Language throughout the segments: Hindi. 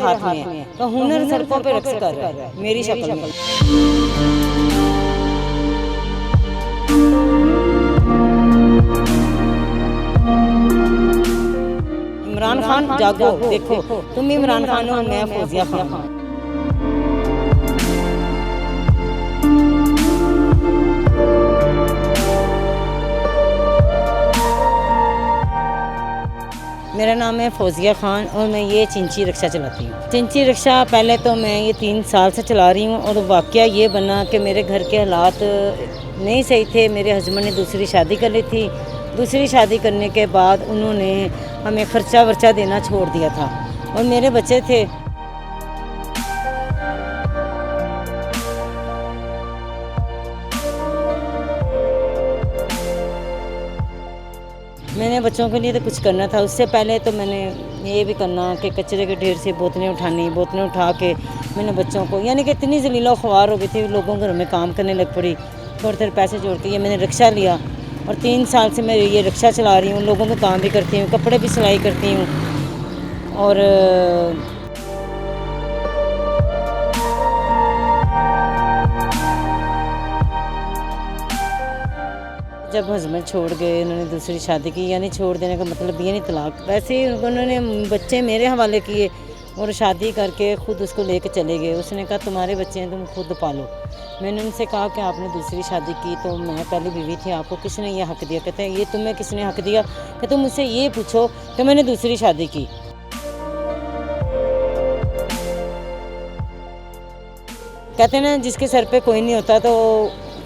हाथ में है, तो हुनर सड़कों पे रक्स कर रहा है मेरी शक्ल में। इमरान खान जागो, देखो तुम इमरान खान हो, मैं फौजिया खान। मेरा नाम है फौजिया खान और मैं ये चिंची रिक्शा चलाती हूँ। चिंची रिक्शा पहले तो मैं ये 3 साल से चला रही हूँ और वाक़या ये बना कि मेरे घर के हालात नहीं सही थे। मेरे हस्बैंड ने दूसरी शादी कर ली थी। दूसरी शादी करने के बाद उन्होंने हमें खर्चा वर्चा देना छोड़ दिया था और मेरे बच्चे थे। मैंने बच्चों के लिए तो कुछ करना था, उससे पहले तो मैंने ये भी करना कि कचरे के ढेर से बोतलें उठा के मैंने बच्चों को, यानी कि इतनी जलीला ख्वार हो गई थी, लोगों के घर में काम करने लग पड़ी। थोड़े थोड़े पैसे जोड़ के ये मैंने रिक्शा लिया और 3 साल से मैं ये रिक्शा चला रही हूँ। लोगों का काम भी करती हूँ, कपड़े भी सिलाई करती हूँ। और जब हस्बैंड छोड़ गए, उन्होंने दूसरी शादी की, यानी छोड़ देने का मतलब ये नहीं तलाक, वैसे ही उन्होंने बच्चे मेरे हवाले किए और शादी करके ख़ुद उसको लेके चले गए। उसने कहा तुम्हारे बच्चे हैं, तुम खुद पालो। मैंने उनसे कहा कि आपने दूसरी शादी की तो मैं पहली बीवी थी, आपको किसने ये हक़ दिया? कहते हैं ये तुम्हें किसने हक़ दिया कि तुम मुझसे ये पूछो कि मैंने दूसरी शादी की। कहते हैं ना जिसके सर पे कोई नहीं होता तो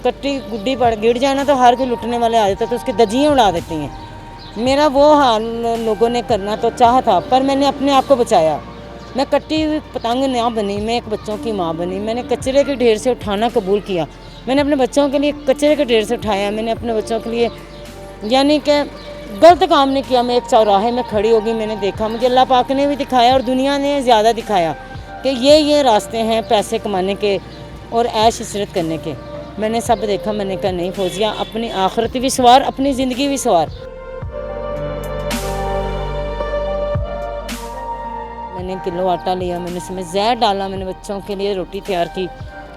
कट्टी गुड्डी पड़ गिर जाए ना तो हर कोई लुटने वाले आ जाते तो उसकी दजियाँ उड़ा देती हैं। मेरा वो हाल लोगों ने करना तो चाहा था, पर मैंने अपने आप को बचाया। मैं कट्टी हुई पतंग ना बनी, मैं एक बच्चों की माँ बनी। मैंने कचरे के ढेर से उठाना कबूल किया। मैंने अपने बच्चों के लिए कचरे के ढेर से उठाया। मैंने अपने बच्चों के लिए यानी कि गलत काम नहीं किया। मैं एक चौराहे में खड़ी होगी, मैंने देखा, मुझे अल्लाह पाक ने भी दिखाया और दुनिया ने ज़्यादा दिखाया कि ये रास्ते हैं पैसे कमाने के और ऐश इशरत करने के। मैंने सब देखा। मैंने कहा नहीं फौजिया, अपनी आखिरत भी सवार, अपनी ज़िंदगी भी सवार। मैंने किलो आटा लिया, मैंने उसमें जहर डाला, मैंने बच्चों के लिए रोटी तैयार की।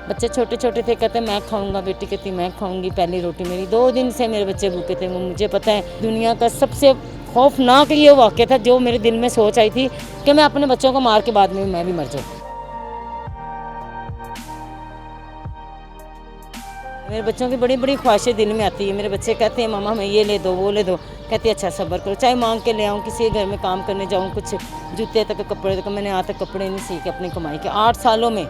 बच्चे छोटे छोटे थे, कहते मैं खाऊंगा, बेटी कहती मैं खाऊंगी पहली रोटी मेरी। 2 दिन से मेरे बच्चे भूखे थे। वो मुझे पता है दुनिया का सबसे खौफनाक ये वाक़या था जो मेरे दिल में सोच आई थी कि मैं अपने बच्चों को मार के बाद में मैं भी मर जाऊँ। मेरे बच्चों की बड़ी बड़ी ख्वाहिशें दिल में आती है। मेरे बच्चे कहते हैं मामा हमें ये ले दो, वो ले दो। कहती है अच्छा सब्र करो, चाहे मांग के ले आऊँ, किसी के घर में काम करने जाऊँ, कुछ जूते तक कपड़े तक। मैंने आज तक कपड़े नहीं सी के अपनी कमाई के 8 सालों में